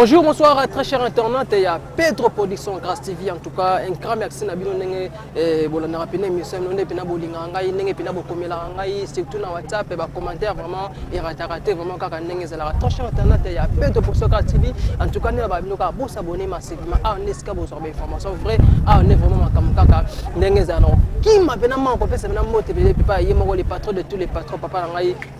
Bonjour, bonsoir, très chers internautes. Il y a Pedro Production Grâce TV. En tout cas, un grand merci à vous. Surtout dans WhatsApp, et commentaires vraiment et raté vraiment quand très chers internautes. Il y a Pedro Production Grâce TV. En tout cas, nous avons s'abonner massivement. On est capable de information vrai. On est vraiment comme kaka. Qui m'a bien fait c'est les patrons de tous les patrons. Papa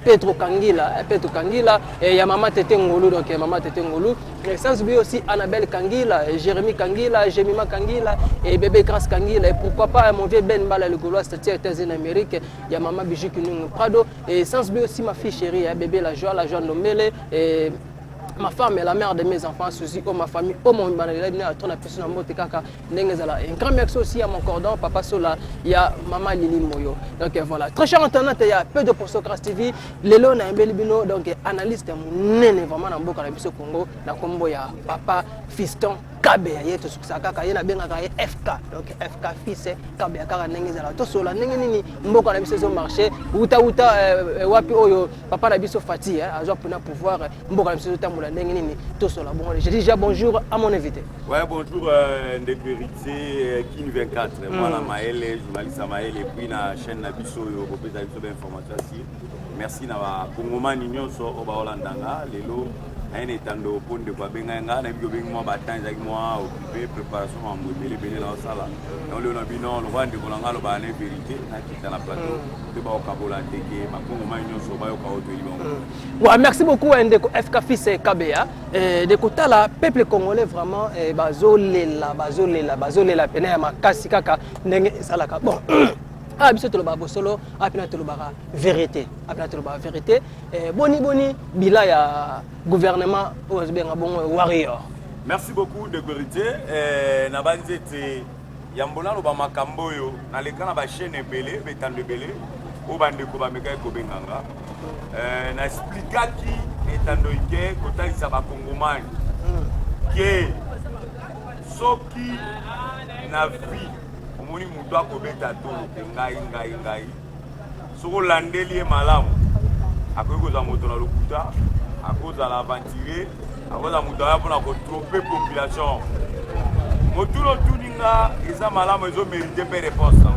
Pedro Kangila, Pedro Kangila et il y a Maman Tete Ngolo donc Maman Tete Ngolo. Sans oublier aussi Annabelle Kangila, Jérémy Kangila, Jemima Kangila et bébé Grâce Kangila. Et pourquoi pas mon vieux Ben Bala le Gaulois, c'est en Amérique. Il y a Maman Bijou Kinung Prado. Et sans oublier aussi ma fille chérie, bébé la joie Nomele. Et ma femme est la mère de mes enfants, Suzy, ma famille, mon mari, un grand merci aussi à mon cordon, Papa Sola, il y a Maman Lili Moyo. Donc voilà, très cher internet, il y a peu de pour Grâce TV. Lelo na Mbelibino, donc analyste, mon nene vraiment dans beaucoup de Congo, la combo il y a Papa Fiston. Kabe ya to sukaka ka yena benga ka FK donc FK fils Kabe ya ka nengeza to sola nini mboko na biso marché uta wapi oyo papa na biso Fati azo pour pouvoir mboko na biso tambola nini to sola bon je dis déjà bonjour à mon invité. Ouais bonjour Ndekwerité Kin 24 voilà Maël journaliste Maël et puis na chaîne na biso yo ko pesa biso d'information ici. Merci na ba kongomani nyonso o ba Holandanga lelo un étando pour de quoi bien nga na bio bien moi bataille avec moi occupé préparation en mobile bien dans sala donc le nabino le roi de kolanga lo ba na vérité na kita na plateau de ba okabola teke makongo manyo so ba yo ka hôtel bon. Ouais, merci beaucoup Ndeko FK fils Kabea de kotala peuple congolais vraiment bazolela pena ya makasi kaka ndenge salaka bon. Ah, biso toloba bosolo, apina toloba vérité, apina toloba vérité. Boni bila ya gouvernement ozobenga bon warrior. Merci beaucoup de vérité. Na banzete yambona loba makambo yo na lekana ba chaîne ebele betande ebele o bande ko ba meka ko benganga. Na explica ki etando ike kotalisa ba kongomani. Ke soki na vie moni mutu akobeta tolo ngai soko landeli ye malamu akoki kozala moto na lokuta akozala aventure akozala moto aya mpona kotrope population motulu otuninga eza malamu ezomérite mpe réponse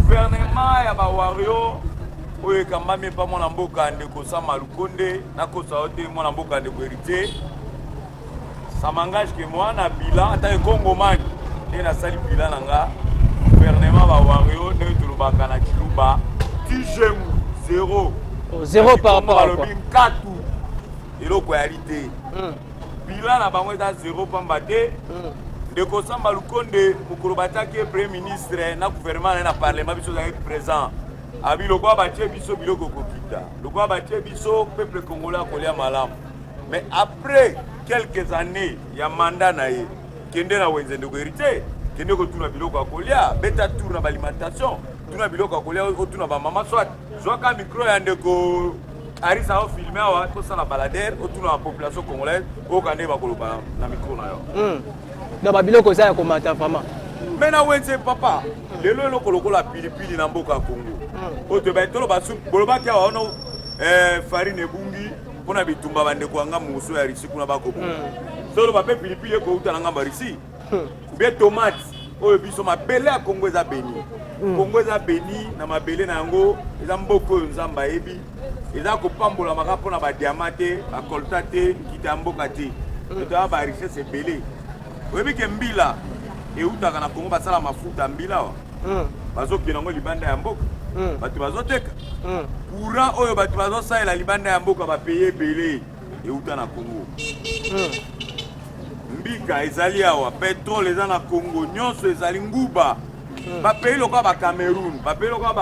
gouvernement ya bawario oyo ekambami mpa mwana mboka ndeko Sama Lukonde nakosa yo te mwana mboka ndeko héritier ça m'engage que moi na bilan ata ekongomani et la salle bilan nga gouvernement va wario ne tulubaka na kiluba tijemu 0 par rapport à quoi 4 et le qualité bilan na bango ta 0 pambate de ko Sama Lukonde mukuru bataki premier ministre na gouvernement na parlement biso za présent abi lo kwa batie biso biloko kokita lo kwa batie biso peuple congolais kolia malam mais après quelques années ya mandat na ye kende na wenze ndeko hérité kende ko tuna biloko akolia beta tourna ba alimentation tuna biloko akolia o tuna ba mama soit zoka micro ya ndeko arisa o filmer awa to sala baladère o tuna la population congolaise o kande ba koloba na micro na yo na ba biloko za ya komata vraiment mais na wenze papa lelo lo kolokola pilipili na mboka Congo o te ba tolo ba su boloba kia wa ono farine ebungi pona bitumba bande ko anga muso ya risi kuna bako solo ba pe pilipili ko uta nga barisi bien tomate oyo biso mabele ya Congo eza beni Congo eza beni na mabele na yango eza mboko oyo nzamba yebi eza kopambola maka pona ba diamante ba kolta te kita mboka te to ba richesse ebele oyebi ke mbila eutaka na Congo basala mafuta mbila wa bazokena ngo libanda ya mboka bato bazoteka courant oyo bato bazosalela libanda ya mboka bapeye ebele euta na Congo mbika ezali awa pétrole eza na Congo nyonso ezali nguba bapeye lokola ba Cameroun bapeye lokola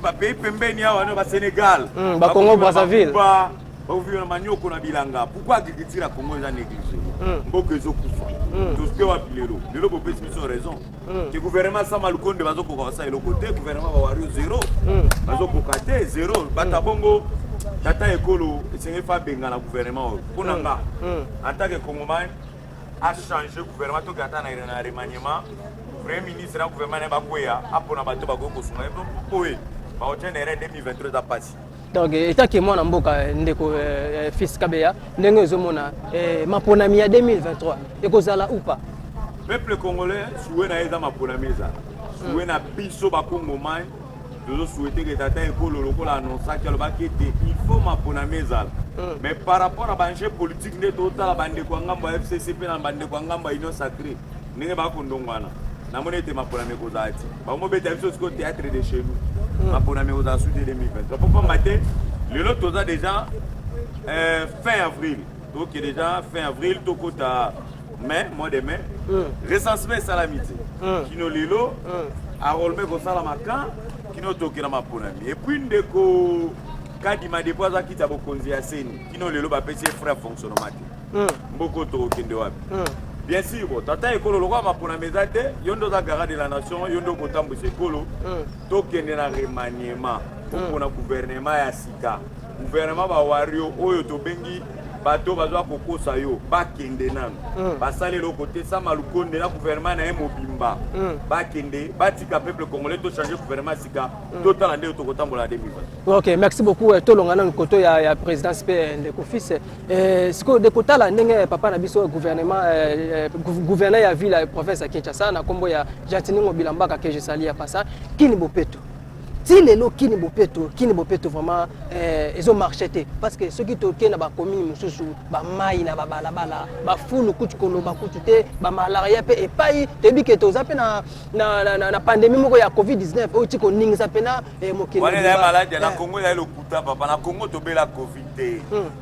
bapeye pembeni awa no ba Sénégal ba Congo Brazzaville bavivre na manyoko na bilanga pourquoi agriculture ya Congo eza négligé mboka ezokufa toske wapi lelo bopesi biso raison ke gouvernement Sama Lukonde bazokoka basa eloko te gouvernement bawario 0 bazokoka te 0 bata bongo tata ekolo esenge fa benga na gouvernement oyo mpona nga en tant que congomani a changé gouvernement toki ata na remaniement premier ministre na gouvernement na bakweya apona bato bakoki kosunga oye baotya na ere 2023 eza pasi Donc état que moi na mboka ndeko fils Kabeya ndenge ezomona maponami ya 2023 ekozala ou pas. Peuple congolais souhaite na eza maponami eza. Souhaite na biso ba Congomais nous souhaitons que tata ekolo lokola annonça que il faut maponami eza. Mais par rapport à l'enjeu politique de total la bande kwa ngambo FCCP na bande kwa ngambo Union Sacrée ndenge ba kondongwana na mona ete maponami kozati. Ba mo beta biso au théâtre de chez nous. Maponami kozati sous 2023. Pour pas mater le lot toza déjà fin avril. Donc déjà fin avril tokota mai mois de mai. Recensement salamité. Kino lelo arolme ko salamaka kino tokela maponami. Et puis ndeko kadima depoza kita bokonzi ya seni kino lelo ba pesi frère fonctionnement. Mboko to kende wapi. Bien sûr, tata ekolo lokwa maponami zate yondo za garde de la nation yondo kotambu sekolo to kende na remaniement pour na gouvernement ya sika. Gouvernement ba wario oyo to bengi bato bazwa kokosa yo bakende nanu basale lo côté sa malukonde na gouvernement na mobimba bakende batika peuple congolais to changer gouvernement sika total ande to kotambola 2020. OK, merci beaucoup tolonga na koto ya présidence pe ndeko fils siko de kotala ndenge papa na biso gouvernement gouverneur ya ville province ya Kinshasa na kombo ya Jatiningo Bilambaka que je salue pas ça kini bopeto. Si les lots qui ne bopeto vraiment ils ont marché parce que ceux qui toquent na ba commune mususu ba mai na ba balabala ba fulu kutukolo ba kutute ba malaria pe et pas te bi que to zape na pandémie moko ya Covid-19 o tiko ningisa pena mokili wale na malade na Congo ya lokuta papa na Congo to bela Covid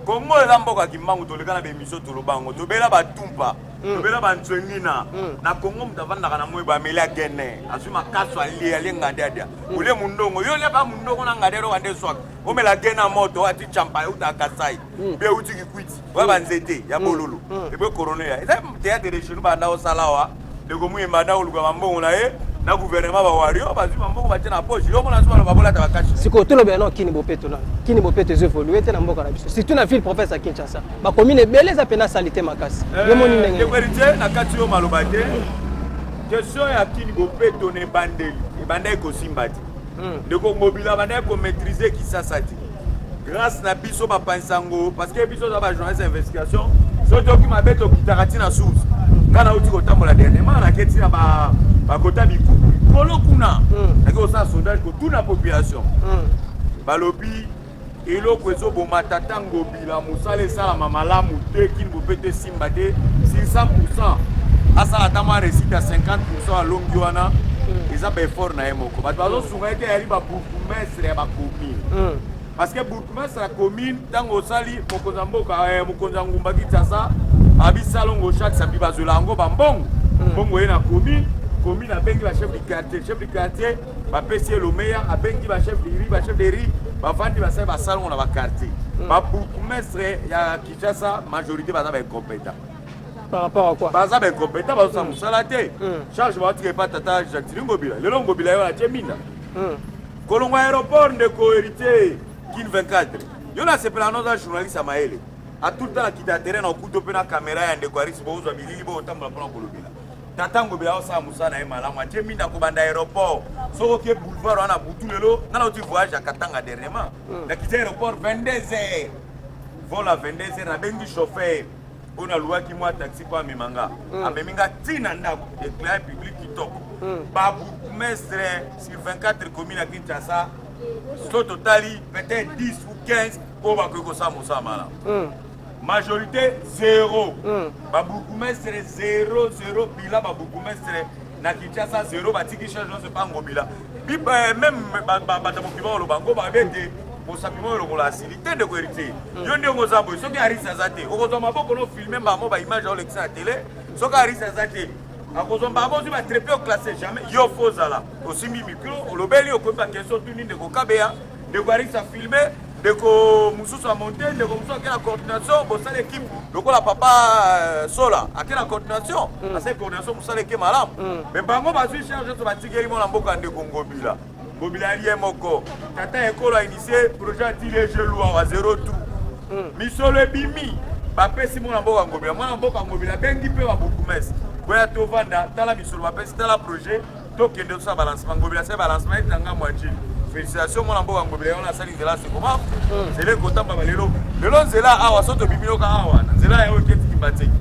Congo la mboka kimangu to lekana be miso to lobango to bela ba tumpa to bela ba ntwengina na Congo mtavanda kana moyo ba melia gene asuma kaso ali alenga dada ule mundo yo leba mundo na ngadero wande swak o mela gena moto ati champa uta kasai be uti kikwiti wa banzete ya bololo e be corona ya eza théâtre de chez nous banda o salawa de ko muyemba na uluka mambongo na ye na gouvernement ba wario ba zima mbongo ba tena poche yo mona sima ba bola ta bakashi siko to lobe no kini bopeto na kini bopeto evoluer te na mboka na biso surtout na ville professeur Kinshasa ba commune beleza pena salité makasi yo moni ndenge de héritier na kati yo malobate question ya kini bopeto ne bandeli e bandai ko simbati de ko mobila bandai ko maîtriser qui ça ti grâce na biso ba pansango parce que biso za ba journaliste investigation so to ki mabeto kitarati na source kana uti ko tambola dernièrement na keti na ba kota biku kolo kuna na ko sa sondage ko toute la population balobi eloko ezoboma tatango bila musale sala mamalamu te kini bopeto simbate 600% asala tama récite à 50% à longi wana ils ont effort na yemoko bato bazosunga ete yali ba bourgmestre ya ba commune parce que bourgmestre la commune tango sali mokonza mboka mokonza ngumba Kinshasa abisalongo chaque samedi bazola ngo bambongo bongo ye na commune abengi ba chef du quartier ba pesi le meilleur abengi ba chef de riz ba vandi ba sai ba salongo na ba quartier ba bourgmestre ya Kinshasa majorité baza ba incompétent. Par rapport à quoi? Baza ben compétent baza musala te. Charge ba tike pa tata Jatiningo Bila. Le longo Bila yo na cheminda. Kolongo aéroport de ko hérité Kin 24. Yo na sepela noza journaliste amaele. A tout le temps kita terrain na kuto pe na caméra ya ndeko Aris bozo bilili bo tambula pona kolobila. Tata Ngobila osa musala e malamu a cheminda ko banda aéroport. Soko ke boulevard wana butu lelo na oti voyage à Katanga dernièrement. Na kita aéroport 22h. Vol à 22h na bengi chauffeur. On a loué qui moi taxi quoi mimanga ameminga tina ndako éclairage public kitoko babu mestre sur 24 communes à Kinshasa au total peut-être 10 ou 15 pour ba ko sa mala majorité 0 babu mestre 0 bila babu mestre na Kinshasa 0 batiki change non c'est pas ngobila même ba tamokiba lo bango ba bete pour simplement le facilité de héritier. Yo ndi ngozambo soki arisa zate okozoma boko no filmer mbamo ba image au l'extérieur télé soki arisa zate akozomba bozi ba très peu classé jamais yo fozala osimi micro olobeli okoba question tuni de ko kabea de ko arisa filmer de ko mususu a monter de ko mususu akela coordination bo sala équipe lokola papa sola akela coordination asa coordination musala ke malam mais bango ba suis charge to ba tigeli mo na mboka de Ngobila Mobilier moko tata ekolo a initié projet anti-les jeux à 0 tout misolo bimi ba pesi mo na mboka Ngobila mo na mboka Ngobila bengi pe ba bourgmestre boya to vanda tala misolo ba pesi tala projet to kende so balancement Ngobila c'est balancement etanga moitié félicitations mon ambo ngobele on a sali nzela c'est comment c'est le kotamba balelo lelo nzela awa soto bibinoka awa nzela yo keti kibateki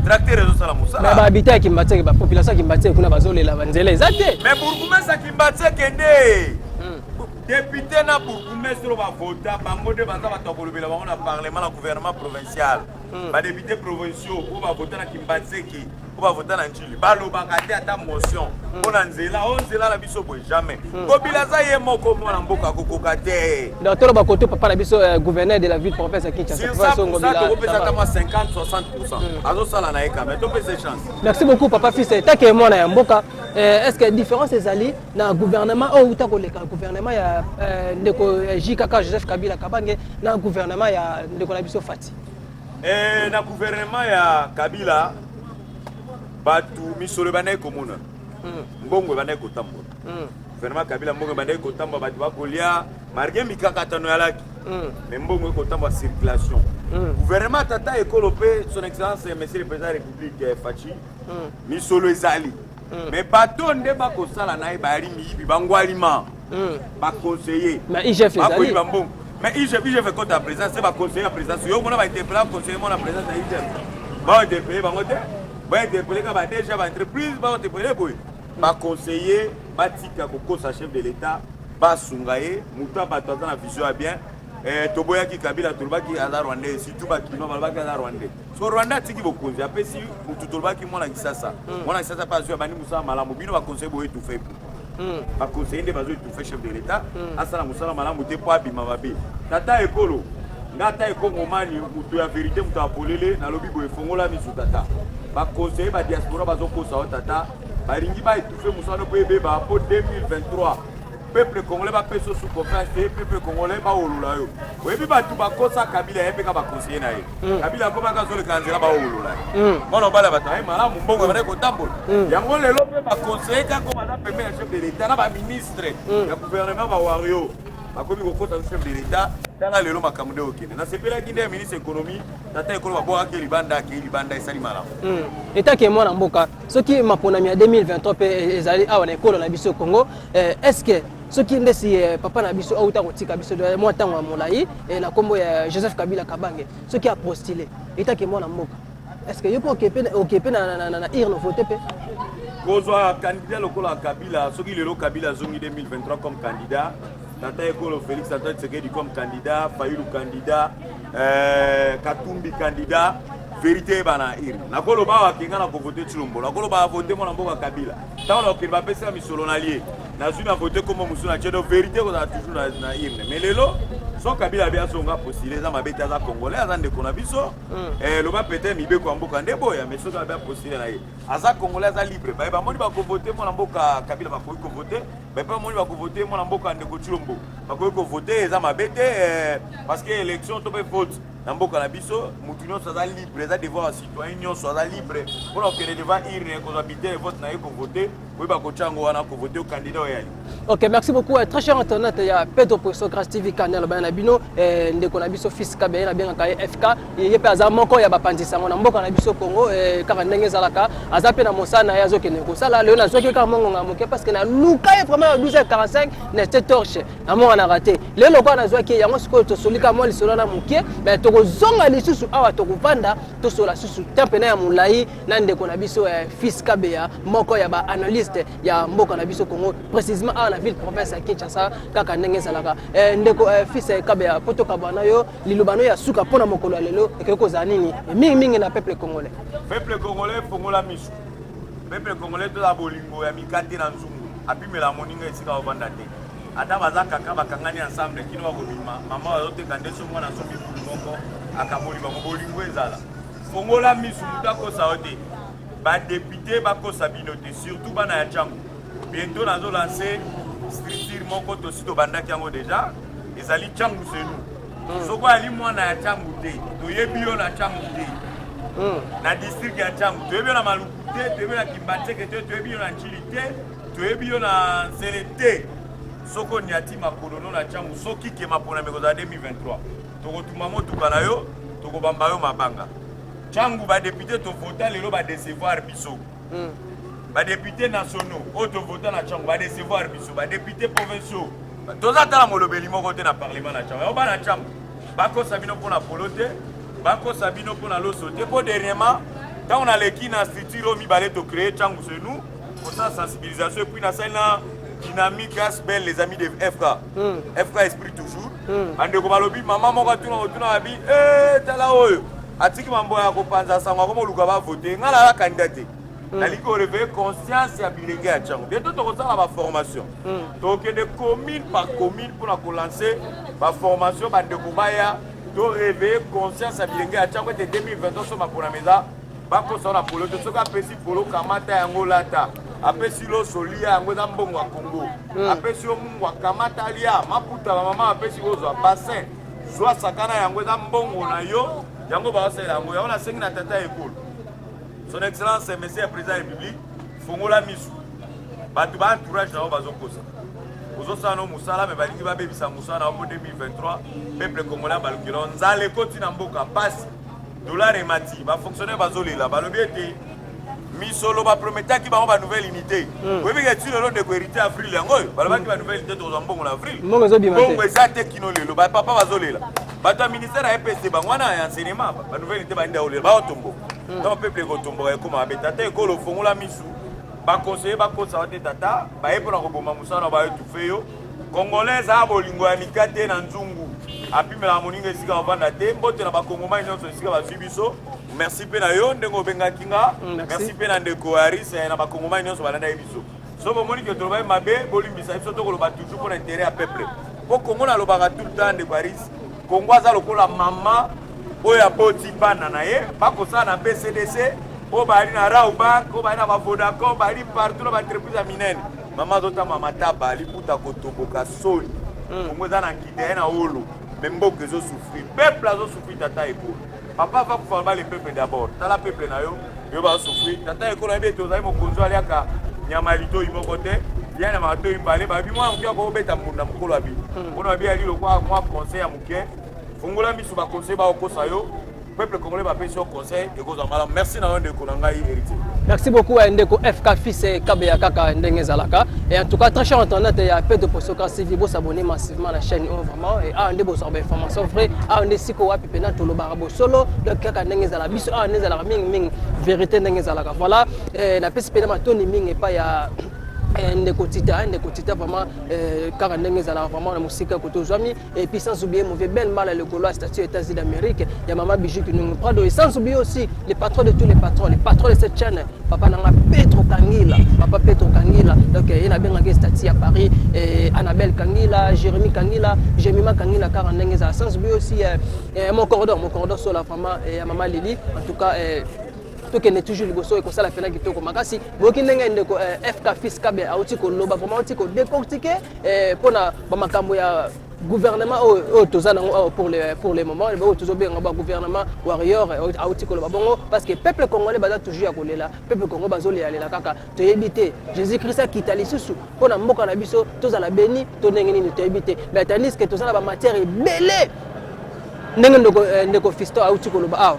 tracteur ezo sala musala ba habiter ya Kimbateke ba population ya Kimbateke kuna bazolela banzela ezate mais bourgmestre Kimbateke nde député na bourgmestre ba vota bango de baza batokolobela bango na parlement na gouvernement provincial ba député provinciaux ou ba vota na Kimbateke ou ba vota na Njili balobaka te ata motion pona nzela on nzela na biso boy jamais kobila za ye moko mwana mboka kokoka te donc tolo ba koto papa na biso gouverneur de la ville province ya Kinshasa ça ngobila kopesa kama 50-60% azo sala na eka mais to pesa chance. Merci beaucoup papa fils take mwana ya mboka est-ce que différence ezali na gouvernement ou ta koleka gouvernement ya ndeko JKK Joseph Kabila Kabange na gouvernement ya ndeko na biso Fati na gouvernement ya Kabila batu misolo banaye komona mbongo banaye kotambola gouvernement Kabila mbongo banaye kotambola batu bakolia marge mikakatano ya laki mais mbongo kotambola circulation gouvernement tata ekolo pe son excellence monsieur le président de la République Fachi misolo ezali mais bato nde bakosala naye bali miyibi bangwalima baconseiller mais IGF ezali mais IGF fait compte à présidence c'est baconseiller à présidence yo mona ba interpeller conseiller mona présidence de IGF ba interpeller bango te ba interpeller ka ba déjà ba entreprise ba interpeller boy ba conseiller ba tika kokosa chef de l'état ba sungaye muta bato na vision ya bien toboya ki Kabila tolbaki aza Rwandais surtout ba kino balbaki aza Rwandais so Rwanda tiki bokonzi apesi mutu tolbaki mona kisasa pas sur bani musa malamu bino ba conseiller boy tout fait ba conseiller nde bazo tout fait chef de l'état asala musala malamu te po abima babe tata ekolo ngata ekongo mani mutu ya vérité mutu apolele na lobi boy fongola misu tata ba conseiller ba diaspora bazo kosa tata baringi ba étouffer musala boy beba po 2023 peuple congolais va payer sous confiance peuple congolais va olula yo webi batu bakosa Kabila yepe ka ba conseiller na ye Kabila ko baka zole kanzela ba olula mona bala bata ai mala mbongo ba ko tambola yango lelo pe ba conseiller ka ko bana premier chef de l'état na ba ministre ya gouvernement ba wario bakomi ko kota chef de l'état tanga lelo makamde okene na sepela kinde ministre économie tata ekolo ba boka ke libanda esali mala état ke mwana mboka soki maponami ya 2023 pe ezali awa na ekolo na biso Congo est-ce que soki ndesi papa na biso auta kotika biso mwa tango ya molai na kombo ya Joseph Kabila Kabange soki a postulé état ke mwana mboka est-ce que yo po okepe na irno voter pe kozwa candidat lokola Kabila soki lelo Kabila zongi 2023 comme candidat tata ekolo Félix Antoine Tshisekedi comme candidat Fayulu candidat Katumbi candidat vérité bana ir nakolo ba wakinga na ko voter Chilombo nakolo ba voter mwana mboka Kabila tant on va pesa misolo na lié na zuna voter comme musuna chedo vérité ko toujours na ir mais lelo son Kabila bien songa postulé za mabeta za congolais za ndeko na biso lo ba péter mibe ko mboka ndebo ya mais so ba postulé na ye aza congolais za libre ba moni ba ko voter mwana mboka Kabila ba ko voter ba moni ba ko voter mwana mboka ndeko Chilombo ba ko voter za mabete parce que élection to be vote na mboka na biso mutu nyonso aza libre eza devoir citoyen nyonso aza libre mpona okende devant urne kozwa bulletin de vote na ye kovote oyeba kotyango wana kovote o candidat oyo ali. Ok, merci beaucoup. Très cher internet, il y a Pedro Socrates TV Canal Banabino, ndeko na biso fils Kabe na bien ka FK, ye pe aza moko ya bapandisa ngona mboka na biso Congo kaka ndenge zalaka, aza pe na mosana ya zokene ko sala leo na zoke ka mongo ngamoke parce que na luka ya vraiment 12h45 na cette torche na mo na raté. Lelo ko na zoke yango siko to solika mo lisolo na mukie, mais to zonga lisusu awa to kuvanda to sola susu tempe na ya mulai na ndeko na biso fils Kabe ya moko ya ba analyste ya mboka na biso Congo précisément à la ville province ya Kinshasa kaka ndenge zalaka ndeko fils Kabe ya poto kabana yo lilobano ya suka pona mokolo ya lelo ekeko za nini mingi na peuple congolais fongola misu peuple congolais to la bolingo ya mikate na nzungu abimela moninga esika ovanda te ata bazaka kaka bakangani ensemble kino bakobima mama azoteka ndeso mwana somi moko akaboli bango bolingo ezala fongola misu mutakosa ote ba député bakosa bino te surtout bana ya changu bientôt nazo lancer structure moko to sito bandaki yango déjà ezali changu senu soko ali mwana ya changu te toyebi yo na changu te na district ya changu toyebi yo na maluku te toyebi yo na Kimbateke te toyebi yo na Njili te toyebi yo na Nzele te soko niati makolono na changu soki kema pona mekoza 2023 tokotuma motuka na yo tokobamba yo mabanga changu ba député to vota lelo ba décevoir biso ba députés nationaux auto voter na chango ba décevoir biso ba députés provinciaux toza tala molobeli moko te na parlement na chango ba na chango bako sabino pona polote bako sabino pona losote po dernièrement quand on a l'équipe na structure mi balé to créer chango chez nous pour ça sensibilisation et puis na ça dynamique belle les amis de FK esprit toujours ande ko balobi maman moko tuna abi tala oyo atiki mambo ya ko panza sangwa ko luka ba voter ngala la candidaté nali ko réveiller conscience ya bilenge ya chango bientôt to ko sala ba formation to ke de commune par commune pour ko lancer ba formation bande ko baya to réveiller conscience ya bilenge ya chango te 2023 so ma pona meza ba ko sala polo to soka pesi polo kamata yango lata apesi lo solia yango za mbongo ya Congo apesi yo mungu akamata lia maputa ba mama apesi go zo bassin zwa sakana yango za mbongo na yo yango ba osela yango ya ona sengi na tata ekolo son excellence monsieur le président de la République fongola misu batu ba entourage na bazo kosa ozo sano musala me balingi ba bebisa musala na 2023 peuple congolais balukilo nzale koti na mboka pasi dollar et mati ba fonctionnaire bazolela balobi ete misolo ba prometaki ba nouvelle unité oui mais tu le de hérité avril yango balobaki ba nouvelle unité to zambongo na avril mbongo ezobima te bongo ezate kino lelo ba papa bazolela bato ministère ya EPC bangwana ya enseignement ba nouvelle unité ba nda olela ba otombo donc peuple ko tombo ko ma betata ekolo fongola misu ba conseiller ba ko sa tata ba epona ko boma musana ba etufe yo congolais a bolingo ya likate na nzungu apimela moninga esika bavanda te mbote na bakongomani nyonso esika bazwi biso merci pe na yo ndengo bengaki nga merci pe na ndeko Aris na bakongomani nyonso balanda biso so bomoni ke toloba mabe bolimbisa biso to koloba toujours pour l'intérêt ya peuple po Congo na lobaka tout le temps ndeko Aris Congo aza lokola mama oyo aboti bana na ye bakosala na BCDC o bali na Rauba ko bali na Vodacom bali partout na entreprise ya minene mama azotama mataba liputa kotoboka soni Congo eza na nkide na olo mais mboka ezosouffrir peuple azosouffrir tata ekolo papa va former le peuple d'abord tala peuple na yo yo ba souffrir tata ekolo ebe tozali mokonzo aliaka nyama lito imoko te yana mato imbale babi mwa mkia ko beta munda mukolo abi ona bi ali lokwa mwa conseil ya muke fungola misu ba conseil ba okosa yo peuple congolais va payer son conseil et goza mala merci na onde konanga héritier. Merci beaucoup à Ndeko FK fils et Kabeya Kaka Ndenge Zalaka et en tout cas très cher internet il y a peu de posoka si vous s'abonner massivement à la chaîne vraiment et à ndebo sorbe information vrai à on siko wapi pena to lo barabo solo de Kaka Ndenge Zalaka biso à Ndenge Zalaka ming vérité Ndenge Zalaka voilà na pesi pena matoni ming et pas ya ndeko tita vraiment car Ndenge Zalaka vraiment la musique koto zami et puis sans oublier mon belle mal le golo statut États-Unis d'Amérique il y a maman Bijou qui nous prend et sans oublier aussi les patrons de tous les patrons de cette chaîne papa nanga Petro Kangila donc il y a bien un statut à Paris et Annabelle Kangila Jérémy Kangila Jemima Kangila car Ndenge Zalaka sans oublier aussi mon cordon sur la vraiment et maman Lily en tout cas tout est toujours le gosso et comme ça la pena qui te comme makasi boki ndenge ndeko FK fils Kabe auti ko loba vraiment auti ko décortiquer pour na ba makambo ya gouvernement tozana pour les moments ba toujours bien ba gouvernement warrior auti ko loba bongo parce que peuple congolais baza toujours ya kolela peuple congolais bazolela lela kaka to yebite Jésus Christ kitali susu pour na mboka na biso tozala béni to ndenge nini to yebite mais tandis que tozala ba matière belé ndenge ndeko fisto auti ko loba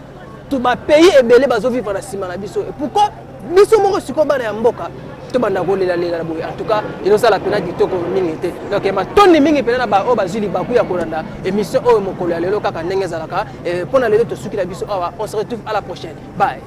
tout ba pays ebele bazo vivre na sima na biso et pourquoi biso moko siko bana ya mboka to banda ko lela boye en tout cas ino sala pena kitoko mingi te donc ma toni mingi pena ba o bazili baku ya kolanda émission o mokolo ya lelo kaka Ndenge Zalaka et pona lelo to suki la biso on se retrouve à la prochaine bye.